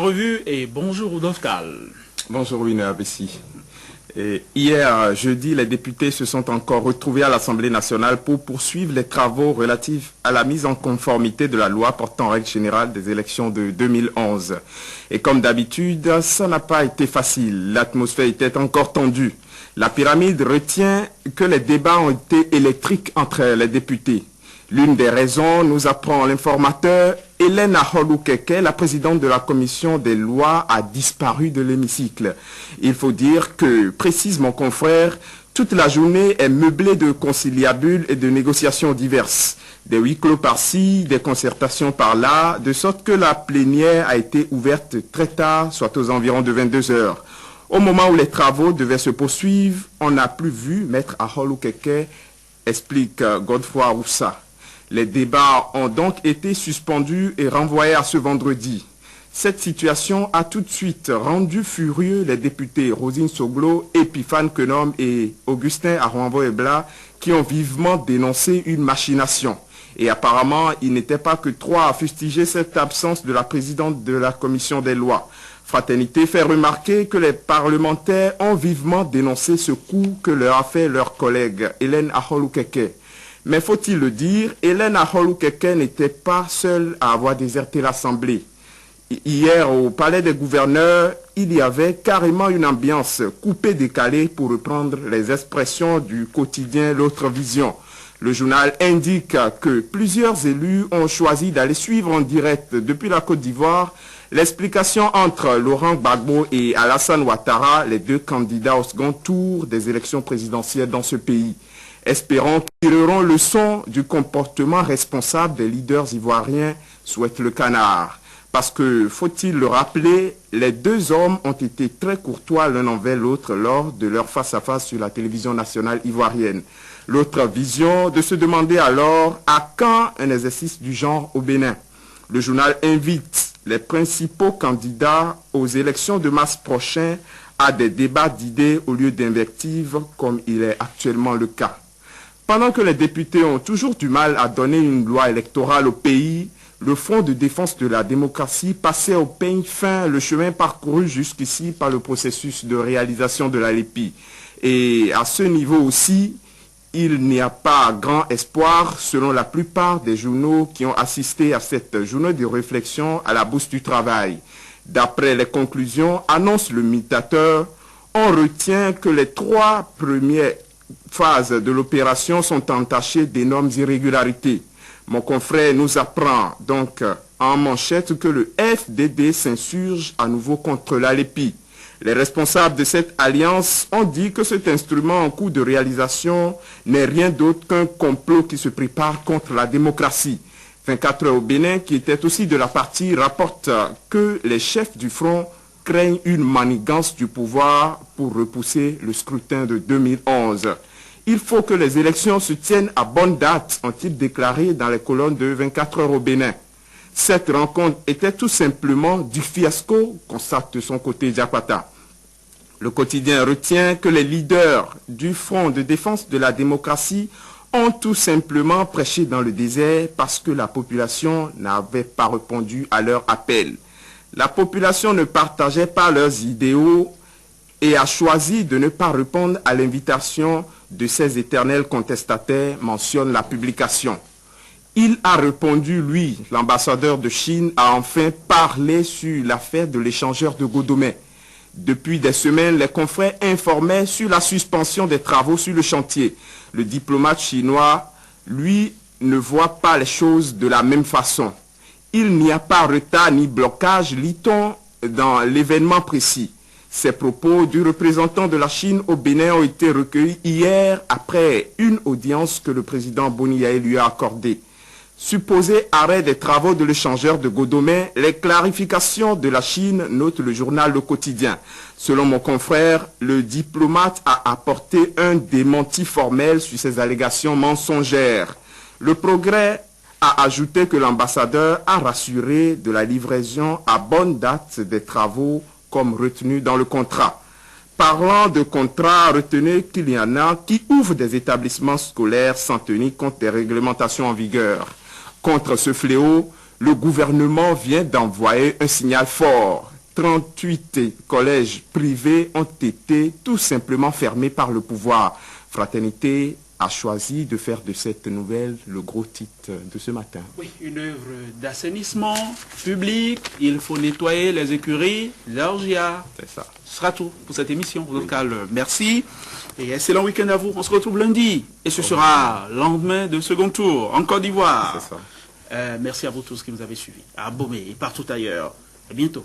revue et bonjour Rudolf Kahl. Bonjour Wina Abessi. Hier, jeudi, les députés se sont encore retrouvés à l'Assemblée nationale pour poursuivre les travaux relatifs à la mise en conformité de la loi portant règle générale des élections de 2011. Et comme d'habitude, ça n'a pas été facile. L'atmosphère était encore tendue. La pyramide retient que les débats ont été électriques entre les députés. L'une des raisons, nous apprend l'informateur, Hélène Aholou-Keke, la présidente de la commission des lois, a disparu de l'hémicycle. Il faut dire que, précise mon confrère, toute la journée est meublée de conciliabules et de négociations diverses. Des huis clos par-ci, des concertations par-là, de sorte que la plénière a été ouverte très tard, soit aux environs de 22 heures. Au moment où les travaux devaient se poursuivre, on n'a plus vu Maître Aholou-Keke, explique Godefroy Roussa. Les débats ont donc été suspendus et renvoyés à ce vendredi. Cette situation a tout de suite rendu furieux les députés Rosine Soglo, Epiphane Kenom et Augustin Arouanvo-Ebla qui ont vivement dénoncé une machination. Et apparemment, il n'était pas que trois à fustiger cette absence de la présidente de la commission des lois. Fraternité fait remarquer que les parlementaires ont vivement dénoncé ce coup que leur a fait leur collègue Hélène Aholou-Keke. Mais faut-il le dire, Hélène Aholou-Keke n'était pas seule à avoir déserté l'Assemblée. Hier, au Palais des gouverneurs, il y avait carrément une ambiance coupée-décalée pour reprendre les expressions du quotidien L'Autre Vision. Le journal indique que plusieurs élus ont choisi d'aller suivre en direct depuis la Côte d'Ivoire l'explication entre Laurent Gbagbo et Alassane Ouattara, les deux candidats au second tour des élections présidentielles dans ce pays. Espérons qu'ils tireront leçon du comportement responsable des leaders ivoiriens, souhaite le Canard. Parce que, faut-il le rappeler, les deux hommes ont été très courtois l'un envers l'autre lors de leur face-à-face sur la télévision nationale ivoirienne. L'autre vision de se demander alors à quand un exercice du genre au Bénin. Le journal invite les principaux candidats aux élections de mars prochain à des débats d'idées au lieu d'invectives comme il est actuellement le cas. Pendant que les députés ont toujours du mal à donner une loi électorale au pays, le Front de défense de la démocratie passait au peigne fin le chemin parcouru jusqu'ici par le processus de réalisation de la LEPI. Et à ce niveau aussi, il n'y a pas grand espoir selon la plupart des journaux qui ont assisté à cette journée de réflexion à la Bourse du Travail. D'après les conclusions, annonce le Mutateur, on retient que les trois premières phases de l'opération sont entachées d'énormes irrégularités. Mon confrère nous apprend donc en manchette que le FDD s'insurge à nouveau contre la LEPI. Les responsables de cette alliance ont dit que cet instrument en cours de réalisation n'est rien d'autre qu'un complot qui se prépare contre la démocratie. 24 heures au Bénin, qui était aussi de la partie, rapporte que les chefs du front craignent une manigance du pouvoir pour repousser le scrutin de 2011. Il faut que les élections se tiennent à bonne date, ont-ils déclaré dans les colonnes de 24 heures au Bénin. Cette rencontre était tout simplement du fiasco, constate de son côté Diapata. Le quotidien retient que les leaders du Front de défense de la démocratie ont tout simplement prêché dans le désert parce que la population n'avait pas répondu à leur appel. La population ne partageait pas leurs idéaux et a choisi de ne pas répondre à l'invitation de ces éternels contestataires, mentionne la publication. Il a répondu, lui, l'ambassadeur de Chine, a enfin parlé sur l'affaire de l'échangeur de Godomé. Depuis des semaines, les confrères informaient sur la suspension des travaux sur le chantier. Le diplomate chinois, lui, ne voit pas les choses de la même façon. Il n'y a pas retard ni blocage, lit-on, dans l'événement précis. Ces propos du représentant de la Chine au Bénin ont été recueillis hier après une audience que le président Boni Yaye lui a accordée. Supposé arrêt des travaux de l'échangeur de Godomé, les clarifications de la Chine, note le journal Le Quotidien. Selon mon confrère, le diplomate a apporté un démenti formel sur ces allégations mensongères. Le Progrès a ajouté que l'ambassadeur a rassuré de la livraison à bonne date des travaux comme retenu dans le contrat. Parlant de contrat, retenez qu'il y en a qui ouvrent des établissements scolaires sans tenir compte des réglementations en vigueur. Contre ce fléau, le gouvernement vient d'envoyer un signal fort. 38 collèges privés ont été tout simplement fermés par le pouvoir. Fraternité a choisi de faire de cette nouvelle le gros titre de ce matin. Oui, une œuvre d'assainissement public. Il faut nettoyer les écuries, l'orgia. C'est ça. Ce sera tout pour cette émission. Local, merci. Et excellent week-end à vous. On se retrouve lundi. Et ce sera lendemain de second tour en Côte d'Ivoire. C'est ça. Merci à vous tous qui nous avez suivis. À Abomey et partout ailleurs. À bientôt.